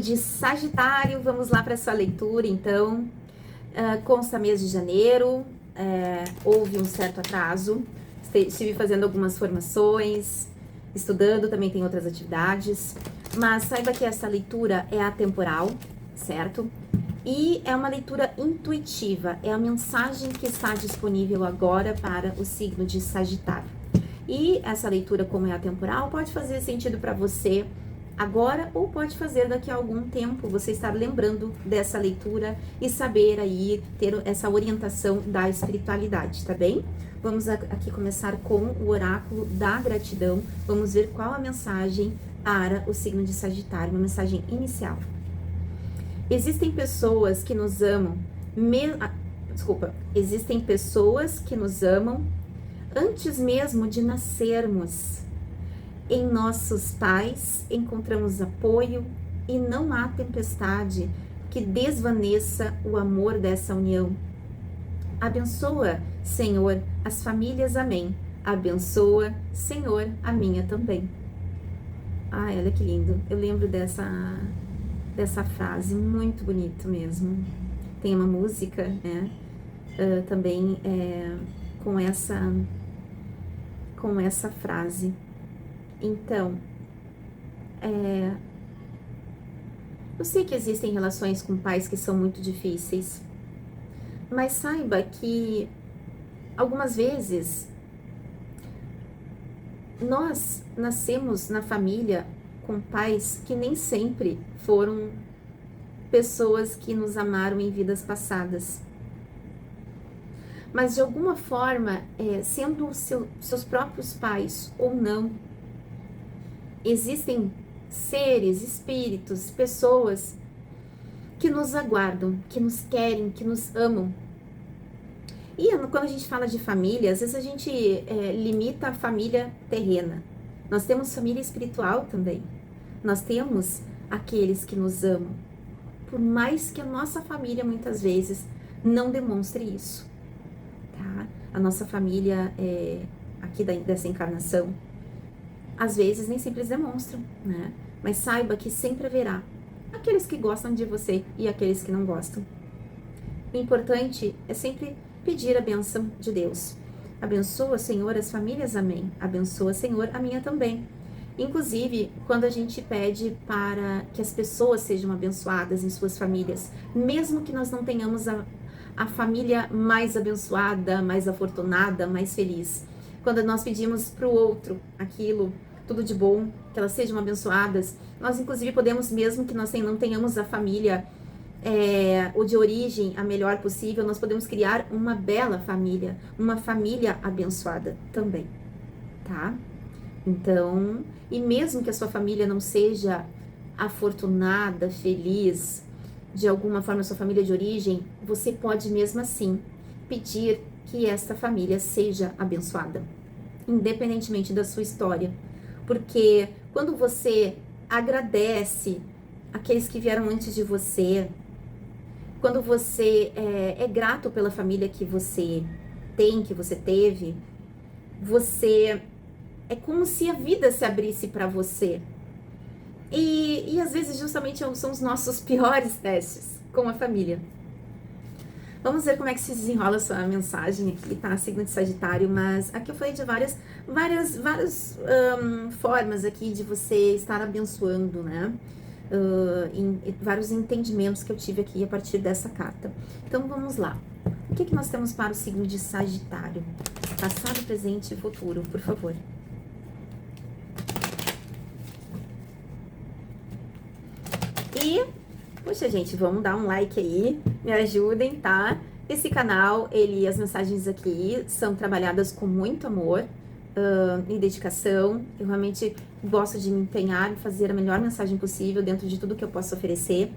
de Sagitário, vamos lá para essa leitura, então. Consta mês de janeiro, houve um certo atraso, estive fazendo algumas formações, estudando, também tem outras atividades, mas saiba que essa leitura é atemporal, certo? E é uma leitura intuitiva, é a mensagem que está disponível agora para o signo de Sagitário. E essa leitura, como é atemporal, pode fazer sentido para você agora ou pode fazer daqui a algum tempo, você estar lembrando dessa leitura e saber aí ter essa orientação da espiritualidade, tá bem? Vamos aqui começar com o oráculo da gratidão, vamos ver qual a mensagem para o signo de Sagitário, uma mensagem inicial. Existem pessoas que nos amam, existem pessoas que nos amam antes mesmo de nascermos. Em nossos pais encontramos apoio e não há tempestade que desvaneça o amor dessa união. Abençoa, Senhor, as famílias, amém. Abençoa, Senhor, a minha também. Ai, olha que lindo. Eu lembro dessa frase, muito bonito mesmo. Tem uma música, né? Também com essa frase. Então, eu sei que existem relações com pais que são muito difíceis, mas saiba que algumas vezes nós nascemos na família com pais que nem sempre foram pessoas que nos amaram em vidas passadas. Mas de alguma forma, sendo seus próprios pais ou não, existem seres, espíritos, pessoas que nos aguardam, que nos querem, que nos amam. E quando a gente fala de família, às vezes a gente limita a família terrena. Nós temos família espiritual também. Nós temos aqueles que nos amam. Por mais que a nossa família muitas vezes não demonstre isso, tá? A nossa família aqui dessa encarnação, às vezes nem sempre eles demonstram, né? Mas saiba que sempre haverá aqueles que gostam de você e aqueles que não gostam. O importante é sempre pedir a bênção de Deus. Abençoa, Senhor, as famílias, amém. Abençoa, Senhor, a minha também. Inclusive, quando a gente pede para que as pessoas sejam abençoadas em suas famílias, mesmo que nós não tenhamos a família mais abençoada, mais afortunada, mais feliz. Quando nós pedimos para o outro aquilo, tudo de bom, que elas sejam abençoadas, nós inclusive podemos, mesmo que nós não tenhamos a família ou de origem a melhor possível, nós podemos criar uma bela família, uma família abençoada também, tá? Então, e mesmo que a sua família não seja afortunada, feliz, de alguma forma a sua família de origem, você pode mesmo assim pedir que esta família seja abençoada, independentemente da sua história. Porque quando você agradece aqueles que vieram antes de você, quando você é grato pela família que você tem, que você teve, é como se a vida se abrisse para você. E às vezes justamente são os nossos piores testes com a família. Vamos ver como é que se desenrola essa mensagem aqui, tá? Signo de Sagitário, mas aqui eu falei de várias formas aqui de você estar abençoando, né? Em vários entendimentos que eu tive aqui a partir dessa carta. Então vamos lá. O que nós temos para o signo de Sagitário? Passado, presente e futuro, por favor. E, poxa gente, vamos dar um like aí, me ajudem, tá? Esse canal, as mensagens aqui são trabalhadas com muito amor e dedicação. Eu realmente gosto de me empenhar em fazer a melhor mensagem possível dentro de tudo que eu posso oferecer.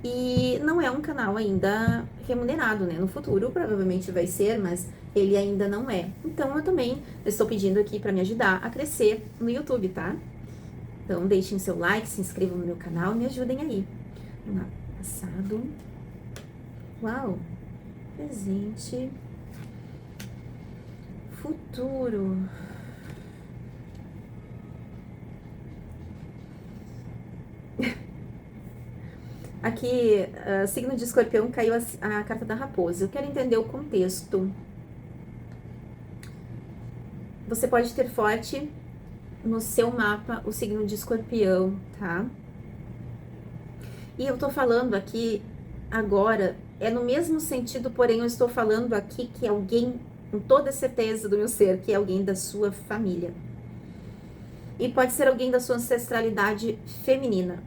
E não é um canal ainda remunerado, né? No futuro provavelmente vai ser, mas ele ainda não é. Então eu também estou pedindo aqui para me ajudar a crescer no YouTube, tá? Então deixem seu like, se inscrevam no meu canal e me ajudem aí. Vamos lá. Passado. Uau! Presente. Futuro. Aqui, signo de Escorpião, caiu a carta da raposa. Eu quero entender o contexto. Você pode ter forte no seu mapa o signo de Escorpião, tá? E eu tô falando aqui agora, é no mesmo sentido, porém eu estou falando aqui que alguém, com toda certeza do meu ser, que é alguém da sua família. E pode ser alguém da sua ancestralidade feminina,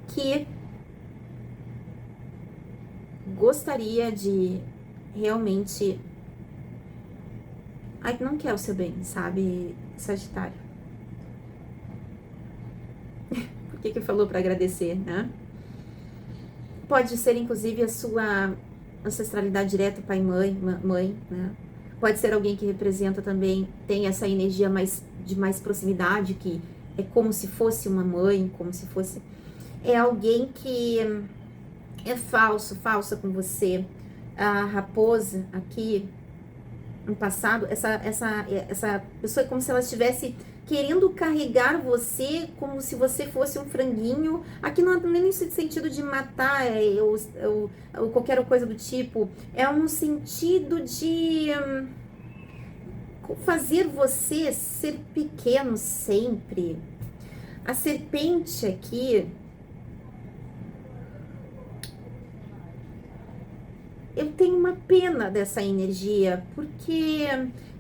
que gostaria de realmente... Ai, não quer o seu bem, sabe, Sagitário? Por que falou para agradecer, né? Pode ser, inclusive, a sua ancestralidade direta, pai, mãe, né? Pode ser alguém que representa também, tem essa energia de mais proximidade, que é como se fosse uma mãe, como se fosse... É alguém que é falsa com você. A raposa aqui, no passado, essa pessoa é como se ela estivesse querendo carregar você como se você fosse um franguinho. Aqui não é nem no sentido de matar ou qualquer coisa do tipo. É um sentido de fazer você ser pequeno sempre. A serpente aqui... Eu tenho uma pena dessa energia, porque...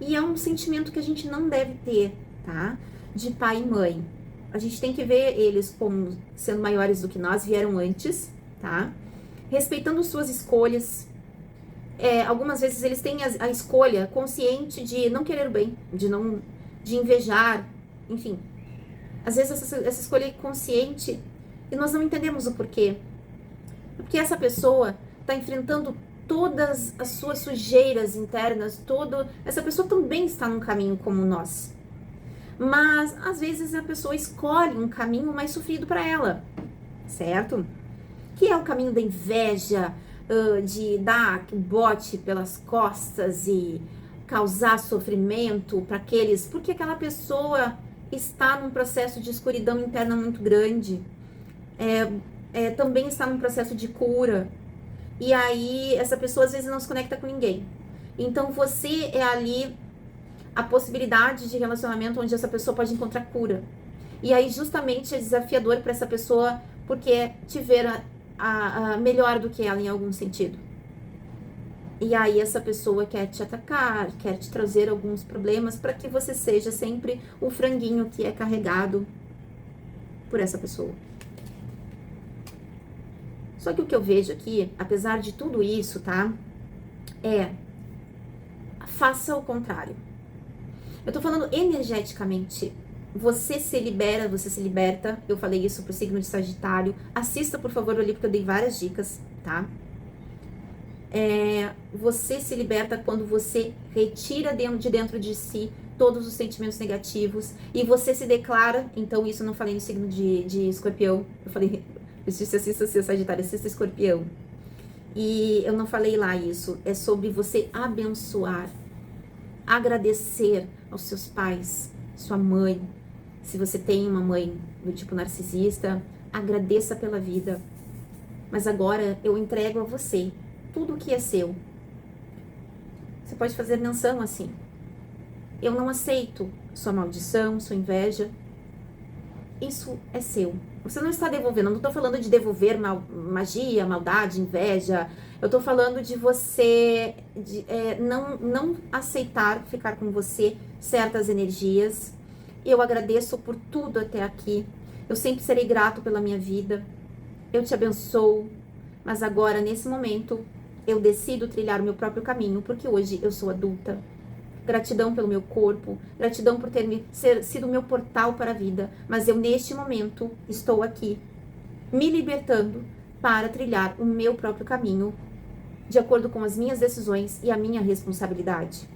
E é um sentimento que a gente não deve ter, tá? De pai e mãe. A gente tem que ver eles como sendo maiores do que nós, vieram antes, tá? Respeitando suas escolhas. Algumas vezes eles têm a escolha consciente de não querer o bem, de invejar, enfim. Às vezes essa escolha é consciente e nós não entendemos o porquê. Porque essa pessoa está enfrentando todas as suas sujeiras internas, essa pessoa também está num caminho como nós. Mas, às vezes, a pessoa escolhe um caminho mais sofrido para ela, certo? Que é o caminho da inveja, de dar bote pelas costas e causar sofrimento para aqueles... Porque aquela pessoa está num processo de escuridão interna muito grande. Também está num processo de cura. E aí, essa pessoa às vezes não se conecta com ninguém. Então, você é ali a possibilidade de relacionamento onde essa pessoa pode encontrar cura. E aí, justamente, é desafiador para essa pessoa, porque te ver melhor do que ela em algum sentido. E aí, essa pessoa quer te atacar, quer te trazer alguns problemas para que você seja sempre o franguinho que é carregado por essa pessoa. Só que o que eu vejo aqui, apesar de tudo isso, tá? Faça o contrário. Eu tô falando energeticamente. Você se libera, você se liberta. Eu falei isso pro signo de Sagitário. Assista, por favor, ali, porque eu dei várias dicas, tá? Você se liberta quando você retira de dentro de si todos os sentimentos negativos e você se declara. Então, isso eu não falei no signo de Escorpião. Eu falei... Eu disse, assista seu Sagitário, assista Escorpião. E eu não falei lá isso. É sobre você abençoar, agradecer aos seus pais, sua mãe. Se você tem uma mãe do tipo narcisista, agradeça pela vida. Mas agora eu entrego a você tudo o que é seu. Você pode fazer menção assim: eu não aceito sua maldição, sua inveja. Isso é seu. Você não está devolvendo. Eu não estou falando de devolver magia, maldade, inveja. Eu estou falando de você não aceitar ficar com você certas energias. Eu agradeço por tudo até aqui. Eu sempre serei grato pela minha vida. Eu te abençoo. Mas agora, nesse momento, eu decido trilhar o meu próprio caminho, porque hoje eu sou adulta. Gratidão pelo meu corpo, gratidão por ter sido meu portal para a vida, mas eu neste momento estou aqui, me libertando para trilhar o meu próprio caminho, de acordo com as minhas decisões e a minha responsabilidade.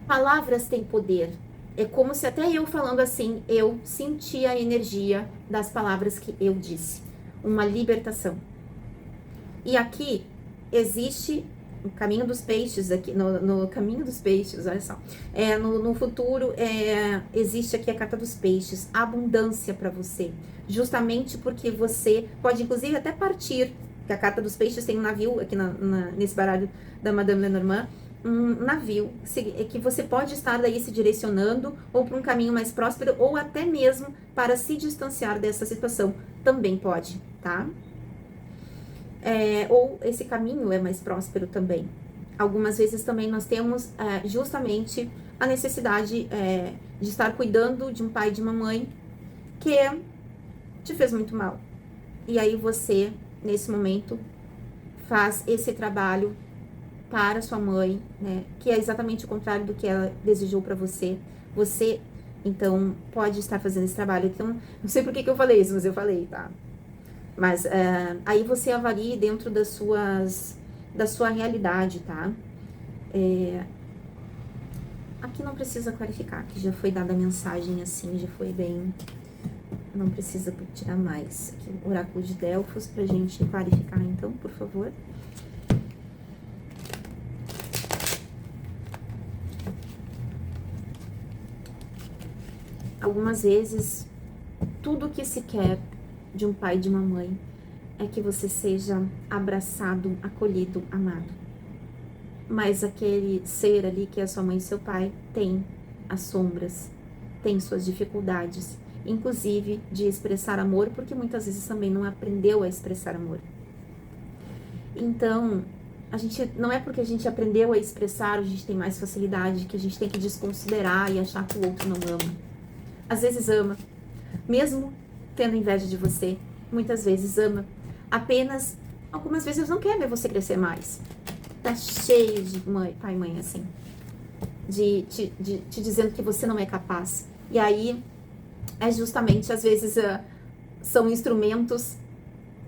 Palavras têm poder. É como se até eu falando assim, eu senti a energia das palavras que eu disse. Uma libertação. E aqui existe caminho dos peixes aqui, no caminho dos peixes, olha só. No futuro, existe aqui a carta dos peixes, abundância para você. Justamente porque você pode, inclusive, até partir, que a carta dos peixes tem um navio aqui nesse baralho da Madame Lenormand, um navio, que você pode estar daí se direcionando ou para um caminho mais próspero ou até mesmo para se distanciar dessa situação, também pode, tá? Ou esse caminho é mais próspero também. Algumas vezes também nós temos justamente a necessidade de estar cuidando de um pai e de uma mãe que te fez muito mal. E aí você, nesse momento, faz esse trabalho para sua mãe, né? Que é exatamente o contrário do que ela desejou para você. Você, então, pode estar fazendo esse trabalho. Então, não sei por que eu falei isso, mas eu falei, tá? Mas aí você avalie dentro da sua realidade, tá? Aqui não precisa clarificar, que já foi dada a mensagem assim, já foi bem... Não precisa tirar mais. Aqui, o oráculo de Delfos, pra gente clarificar então, por favor. Algumas vezes, tudo que se quer de um pai e de uma mãe é que você seja abraçado, acolhido, amado. Mas aquele ser ali que é sua mãe e seu pai tem as sombras, tem suas dificuldades, inclusive de expressar amor, porque muitas vezes também não aprendeu a expressar amor. Então, não é porque a gente aprendeu a expressar, a gente tem mais facilidade, que a gente tem que desconsiderar e achar que o outro não ama. Às vezes ama, mesmo tendo inveja de você, muitas vezes ama. Apenas, algumas vezes não quer ver você crescer mais. Tá cheio de pai e mãe assim, te dizendo que você não é capaz. E aí, justamente, às vezes, são instrumentos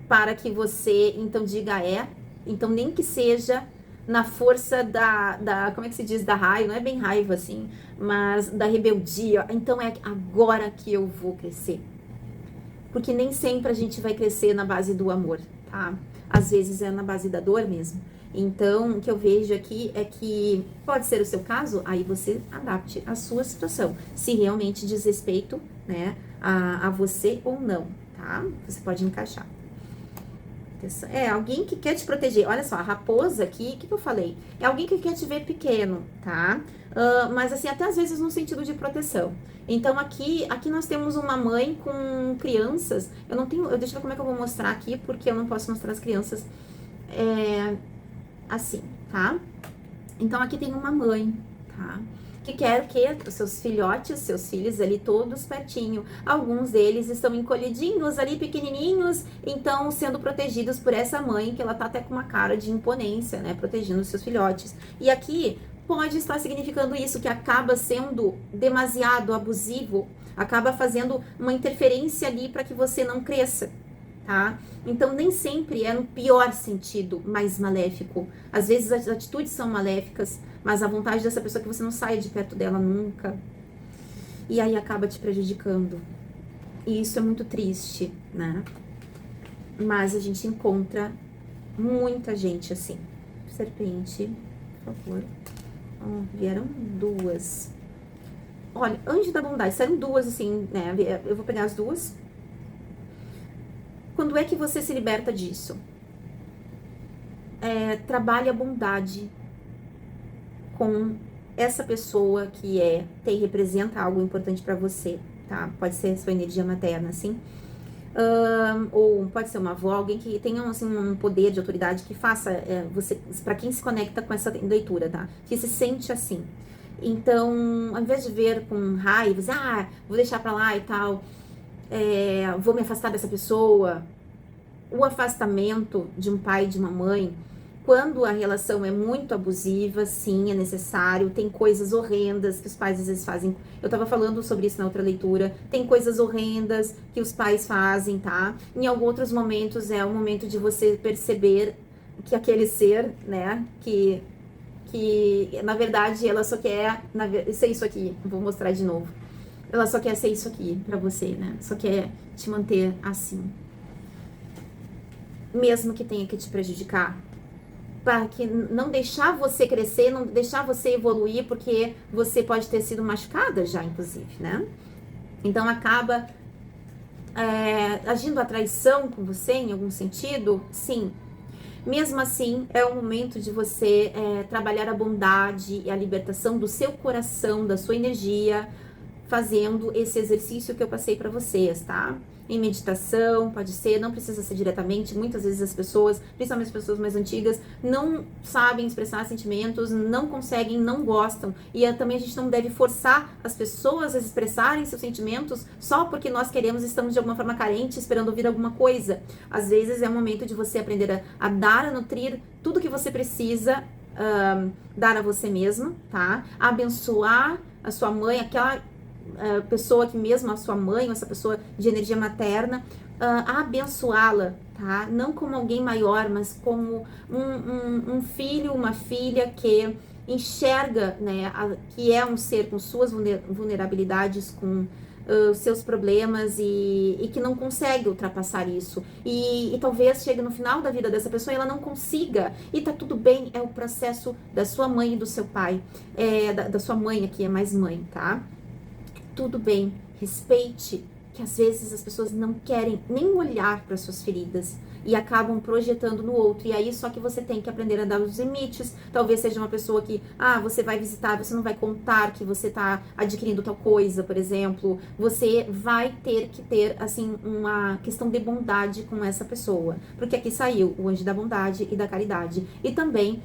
para que você, então, diga então, nem que seja na força como é que se diz, da raiva, não é bem raiva, assim, mas da rebeldia. Então, é agora que eu vou crescer. Porque nem sempre a gente vai crescer na base do amor, tá? Às vezes é na base da dor mesmo. Então, o que eu vejo aqui é que pode ser o seu caso, aí você adapte a sua situação, se realmente diz respeito, né, a você ou não, tá? Você pode encaixar. Alguém que quer te proteger. Olha só, a raposa aqui, o que eu falei? É alguém que quer te ver pequeno, tá? Mas assim, até às vezes no sentido de proteção. Então aqui nós temos uma mãe com crianças. Deixa eu ver como é que eu vou mostrar aqui, porque eu não posso mostrar as crianças assim, tá? Então aqui tem uma mãe, tá? Que quer que os seus filhotes, seus filhos ali todos pertinho. Alguns deles estão encolhidinhos ali, pequenininhos, então sendo protegidos por essa mãe, que ela tá até com uma cara de imponência, né? Protegendo os seus filhotes. E aqui pode estar significando isso, que acaba sendo demasiado abusivo, acaba fazendo uma interferência ali para que você não cresça, tá? Então, nem sempre é no pior sentido, mais maléfico. Às vezes as atitudes são maléficas, mas a vontade dessa pessoa é que você não saia de perto dela nunca. E aí acaba te prejudicando. E isso é muito triste, né? Mas a gente encontra muita gente assim. Serpente, por favor. Vieram duas. Olha, anjo da bondade, saíram duas assim, né? Eu vou pegar as duas. Quando é que você se liberta disso? Trabalhe a bondade com essa pessoa que representa algo importante para você, tá? Pode ser sua energia materna, assim. Ou pode ser uma avó, alguém que tenha assim, um poder de autoridade que faça você, para quem se conecta com essa leitura, tá? Que se sente assim. Então, ao invés de ver com raiva, vou deixar pra lá e tal, vou me afastar dessa pessoa. O afastamento de um pai e de uma mãe, quando a relação é muito abusiva, sim, é necessário. Tem coisas horrendas que os pais às vezes fazem. Eu tava falando sobre isso na outra leitura. Tem coisas horrendas que os pais fazem, tá? Em alguns outros momentos é o momento de você perceber que aquele ser, né, que na verdade ela só quer ser isso aqui. Vou mostrar de novo. Ela só quer ser isso aqui pra você, né? Só quer te manter assim. Mesmo que tenha que te prejudicar, para que não deixar você crescer, não deixar você evoluir, porque você pode ter sido machucada já, inclusive, né? Então acaba agindo a traição com você em algum sentido, sim. Mesmo assim, é o momento de você trabalhar a bondade e a libertação do seu coração, da sua energia, fazendo esse exercício que eu passei para vocês, tá? Em meditação, pode ser, não precisa ser diretamente. Muitas vezes as pessoas, principalmente as pessoas mais antigas, não sabem expressar sentimentos, não conseguem, não gostam. E também a gente não deve forçar as pessoas a expressarem seus sentimentos só porque nós queremos, estamos de alguma forma carentes, esperando ouvir alguma coisa. Às vezes é o momento de você aprender a dar, a nutrir tudo que você precisa dar a você mesmo, tá? Abençoar a sua mãe, aquela pessoa que mesmo a sua mãe, ou essa pessoa de energia materna, abençoá-la, tá? Não como alguém maior, mas como um filho, uma filha que enxerga, né, que é um ser com suas vulnerabilidades, com seus problemas e que não consegue ultrapassar isso. E talvez chegue no final da vida dessa pessoa e ela não consiga. E tá tudo bem, é o processo da sua mãe e do seu pai. Da sua mãe aqui, é mais mãe, tá? Tudo bem, respeite que às vezes as pessoas não querem nem olhar para suas feridas e acabam projetando no outro. E aí só que você tem que aprender a dar os limites. Talvez seja uma pessoa que, você vai visitar, você não vai contar que você tá adquirindo tal coisa, por exemplo. Você vai ter que ter, assim, uma questão de bondade com essa pessoa. Porque aqui saiu o anjo da bondade e da caridade. E também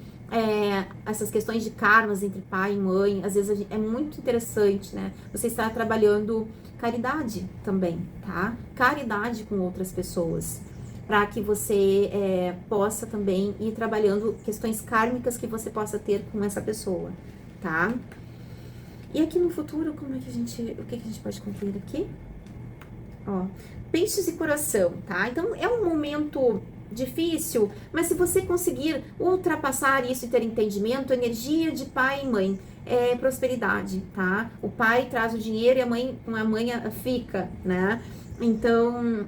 essas questões de karmas entre pai e mãe, às vezes é muito interessante, né? Você está trabalhando caridade também, tá? Caridade com outras pessoas, para que você possa também ir trabalhando questões kármicas que você possa ter com essa pessoa, tá? E aqui no futuro, o que a gente pode concluir aqui? Ó, peixes e coração, tá? Então é um momento difícil, mas se você conseguir ultrapassar isso e ter entendimento, energia de pai e mãe é prosperidade, tá? O pai traz o dinheiro e a mãe fica, né? Então,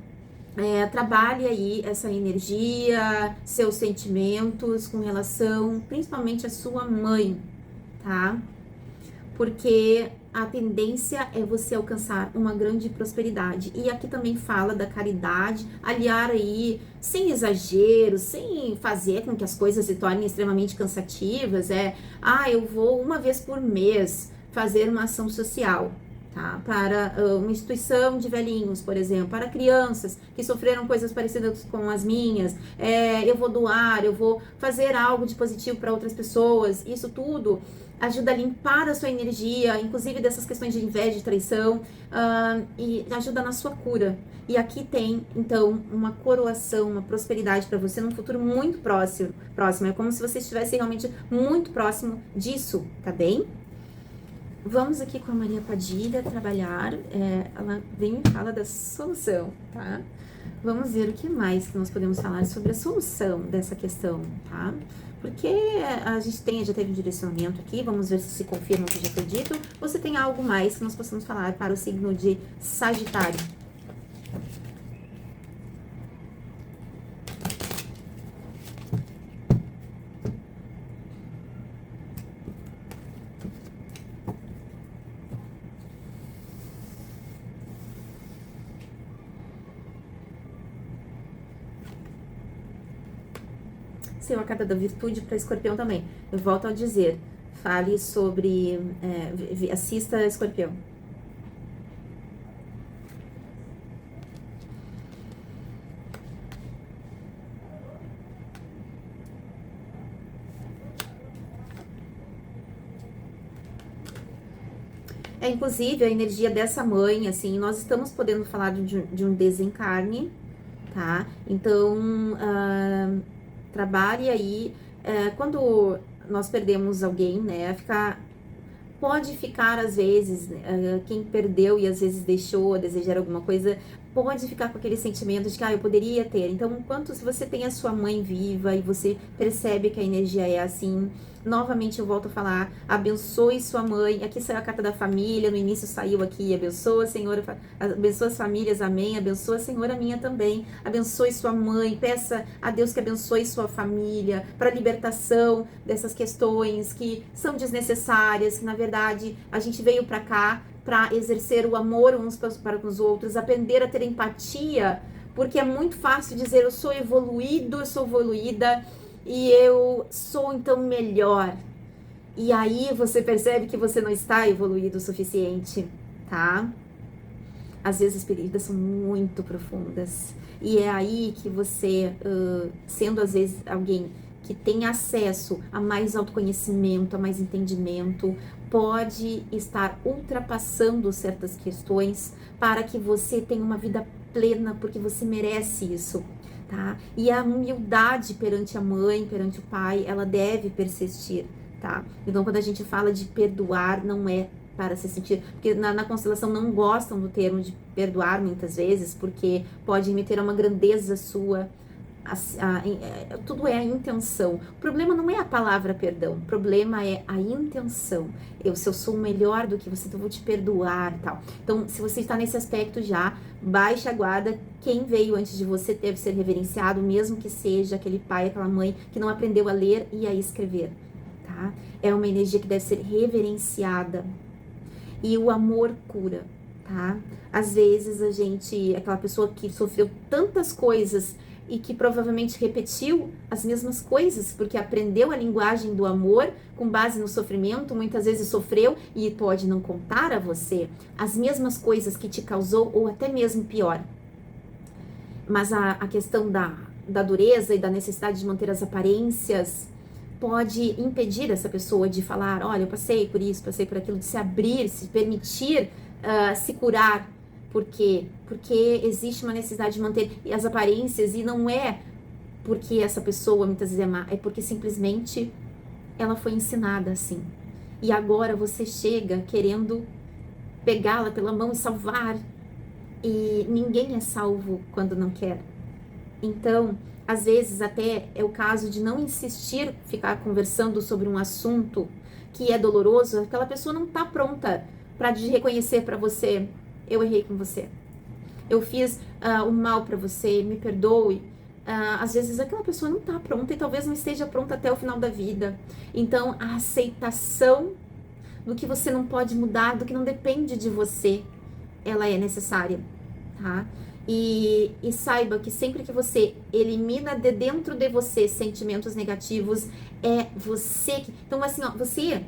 trabalhe aí essa energia, seus sentimentos com relação, principalmente à sua mãe, tá? Porque a tendência é você alcançar uma grande prosperidade. E aqui também fala da caridade, aliar aí, sem exagero, sem fazer com que as coisas se tornem extremamente cansativas. Eu vou uma vez por mês fazer uma ação social, tá? Para uma instituição de velhinhos, por exemplo, para crianças que sofreram coisas parecidas com as minhas, eu vou doar, eu vou fazer algo de positivo para outras pessoas. Isso tudo ajuda a limpar a sua energia, inclusive dessas questões de inveja, de traição, e ajuda na sua cura. E aqui tem, então, uma coroação, uma prosperidade para você num futuro muito próximo. É como se você estivesse realmente muito próximo disso, tá bem? Vamos aqui com a Maria Padilha trabalhar. Ela vem e fala da solução, tá? Vamos ver o que mais que nós podemos falar sobre a solução dessa questão, tá? Porque a gente já teve um direcionamento aqui, vamos ver se confirma o que já foi dito. Ou se tem algo mais que nós possamos falar para o signo de Sagitário. Seu a carta da virtude para Escorpião também. Eu volto a dizer, fale sobre, assista Escorpião. Inclusive, a energia dessa mãe, assim, nós estamos podendo falar de um desencarne, tá? Então, trabalhe aí, quando nós perdemos alguém, né, pode ficar às vezes, quem perdeu e às vezes deixou a desejar alguma coisa, pode ficar com aquele sentimento de que, eu poderia ter. Então, enquanto se você tem a sua mãe viva e você percebe que a energia é assim, novamente eu volto a falar, abençoe sua mãe. Aqui saiu a carta da família, no início saiu aqui, abençoa, Senhor, abençoa as famílias, amém. Abençoa, Senhor, a minha também. Abençoe sua mãe, peça a Deus que abençoe sua família, para libertação dessas questões que são desnecessárias, que na verdade a gente veio para cá para exercer o amor uns para os outros, aprender a ter empatia, porque é muito fácil dizer eu sou evoluído, eu sou evoluída e eu sou então melhor. E aí você percebe que você não está evoluído o suficiente, tá? Às vezes as feridas são muito profundas e é aí que você, sendo às vezes alguém que tem acesso a mais autoconhecimento, a mais entendimento, pode estar ultrapassando certas questões para que você tenha uma vida plena, porque você merece isso, tá? E a humildade perante a mãe, perante o pai, ela deve persistir, tá? Então, quando a gente fala de perdoar, não é para se sentir, porque na constelação não gostam do termo de perdoar muitas vezes, porque pode remeter a uma grandeza sua. Tudo é a intenção. O problema não é a palavra perdão, o problema é a intenção. Se eu sou melhor do que você, então eu vou te perdoar e tal. Então, se você está nesse aspecto já, baixe a guarda. Quem veio antes de você deve ser reverenciado, mesmo que seja aquele pai, aquela mãe que não aprendeu a ler e a escrever, tá? É uma energia que deve ser reverenciada. E o amor cura, tá? Às vezes aquela pessoa que sofreu tantas coisas e que provavelmente repetiu as mesmas coisas, porque aprendeu a linguagem do amor com base no sofrimento, muitas vezes sofreu e pode não contar a você as mesmas coisas que te causou, ou até mesmo pior. Mas a questão da dureza e da necessidade de manter as aparências pode impedir essa pessoa de falar, olha, eu passei por isso, passei por aquilo, de se abrir, se permitir se curar. Por quê? Porque existe uma necessidade de manter as aparências, e não é porque essa pessoa muitas vezes é má, é porque simplesmente ela foi ensinada assim. E agora você chega querendo pegá-la pela mão e salvar, e ninguém é salvo quando não quer. Então, às vezes até é o caso de não insistir, ficar conversando sobre um assunto que é doloroso, aquela pessoa não está pronta para reconhecer para você, eu errei com você, eu fiz o mal para você, me perdoe. Às vezes aquela pessoa não está pronta e talvez não esteja pronta até o final da vida. Então, a aceitação do que você não pode mudar, do que não depende de você, ela é necessária, tá? E saiba que sempre que você elimina de dentro de você sentimentos negativos, é você que... Então, assim, você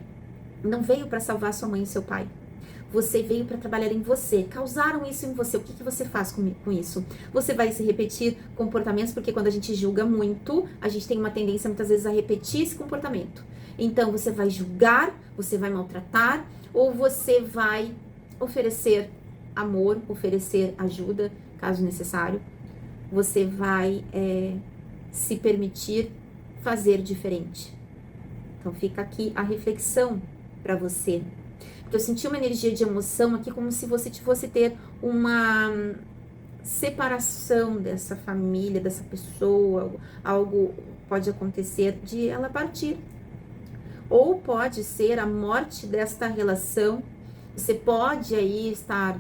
não veio para salvar sua mãe e seu pai. Você veio para trabalhar em você, causaram isso em você, o que você faz com isso? Você vai se repetir comportamentos, porque quando a gente julga muito, a gente tem uma tendência muitas vezes a repetir esse comportamento. Então, você vai julgar, você vai maltratar, ou você vai oferecer amor, oferecer ajuda, caso necessário. Você vai se permitir fazer diferente. Então, fica aqui a reflexão para você. Eu senti uma energia de emoção aqui, como se você fosse ter uma separação dessa família, dessa pessoa. Algo pode acontecer de ela partir. Ou pode ser a morte desta relação. Você pode aí estar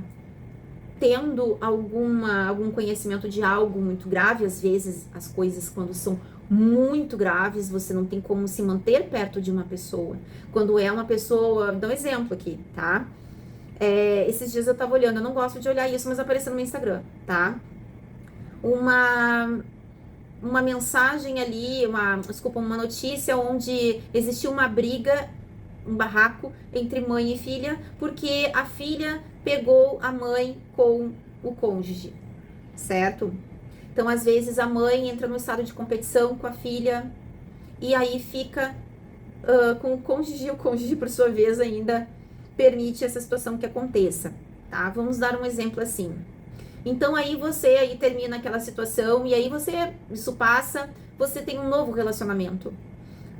tendo algum conhecimento de algo muito grave. Às vezes as coisas, quando são muito graves, você não tem como se manter perto de uma pessoa. Quando é uma pessoa, vou dar um exemplo aqui, tá? Esses dias eu tava olhando, eu não gosto de olhar isso, mas apareceu no meu Instagram, tá? Uma mensagem ali, uma notícia onde existiu uma briga, um barraco entre mãe e filha, porque a filha pegou a mãe com o cônjuge, certo? Então, às vezes, a mãe entra no estado de competição com a filha e aí fica com o cônjuge, e o cônjuge, por sua vez, ainda permite essa situação que aconteça, tá? Vamos dar um exemplo assim. Então, aí você termina aquela situação e aí isso passa, você tem um novo relacionamento.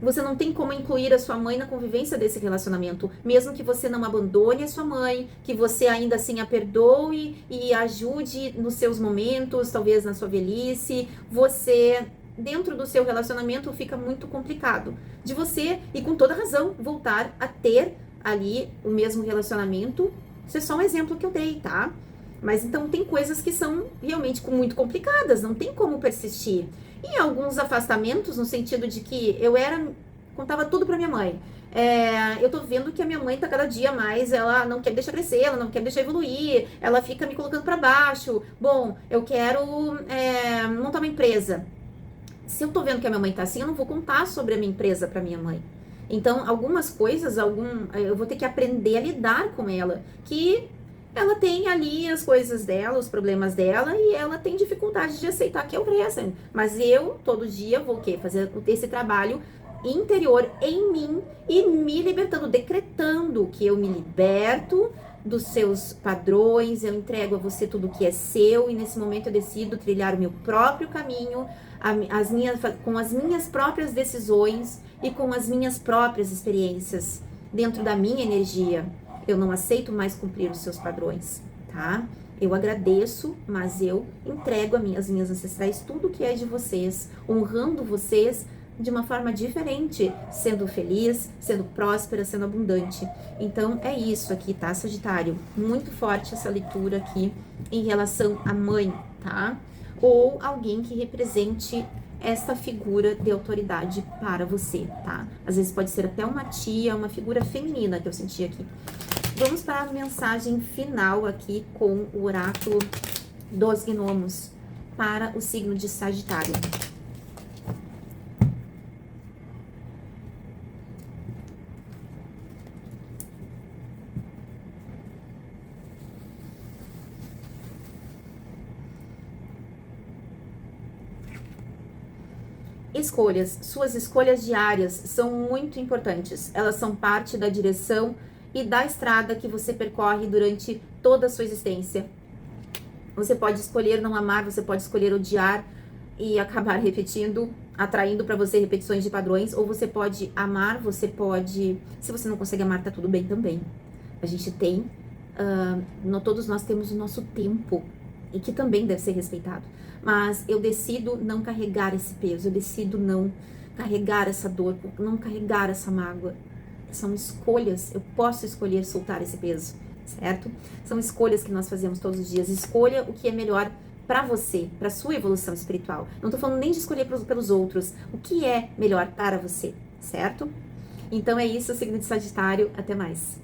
Você não tem como incluir a sua mãe na convivência desse relacionamento, mesmo que você não abandone a sua mãe, que você ainda assim a perdoe e ajude nos seus momentos, talvez na sua velhice, você dentro do seu relacionamento fica muito complicado de você, e com toda razão, voltar a ter ali o mesmo relacionamento. Isso é só um exemplo que eu dei, tá? Mas então tem coisas que são realmente muito complicadas, não tem como persistir. E alguns afastamentos, no sentido de que contava tudo pra minha mãe. Eu tô vendo que a minha mãe tá cada dia mais, ela não quer me deixar crescer, ela não quer me deixar evoluir, ela fica me colocando pra baixo. Bom, eu quero montar uma empresa. Se eu tô vendo que a minha mãe tá assim, eu não vou contar sobre a minha empresa pra minha mãe. Então, algumas coisas, eu vou ter que aprender a lidar com ela, que ela tem ali as coisas dela, os problemas dela, e ela tem dificuldade de aceitar que eu cresça. Mas eu, todo dia, vou o quê? Fazer esse trabalho interior em mim e me libertando, decretando que eu me liberto dos seus padrões, eu entrego a você tudo que é seu, e nesse momento eu decido trilhar o meu próprio caminho, com as minhas próprias decisões e com as minhas próprias experiências, dentro da minha energia. Eu não aceito mais cumprir os seus padrões, tá? Eu agradeço, mas eu entrego as minhas ancestrais tudo que é de vocês, honrando vocês de uma forma diferente, sendo feliz, sendo próspera, sendo abundante. Então, é isso aqui, tá, Sagitário? Muito forte essa leitura aqui em relação à mãe, tá? Ou alguém que represente essa figura de autoridade para você, tá? Às vezes pode ser até uma tia, uma figura feminina que eu senti aqui. Vamos para a mensagem final aqui com o oráculo dos gnomos para o signo de Sagitário. Escolhas, suas escolhas diárias são muito importantes. Elas são parte da direção e da estrada que você percorre durante toda a sua existência. Você pode escolher não amar, você pode escolher odiar e acabar repetindo, atraindo para você repetições de padrões, ou você pode amar, você pode... Se você não consegue amar, tá tudo bem também. A gente tem... todos nós temos o nosso tempo, e que também deve ser respeitado. Mas eu decido não carregar esse peso, eu decido não carregar essa dor, não carregar essa mágoa. São escolhas, eu posso escolher soltar esse peso, certo? São escolhas que nós fazemos todos os dias. Escolha o que é melhor para você, para sua evolução espiritual. Não tô falando nem de escolher pelos outros, o que é melhor para você, certo? Então é isso, signo de Sagitário, até mais.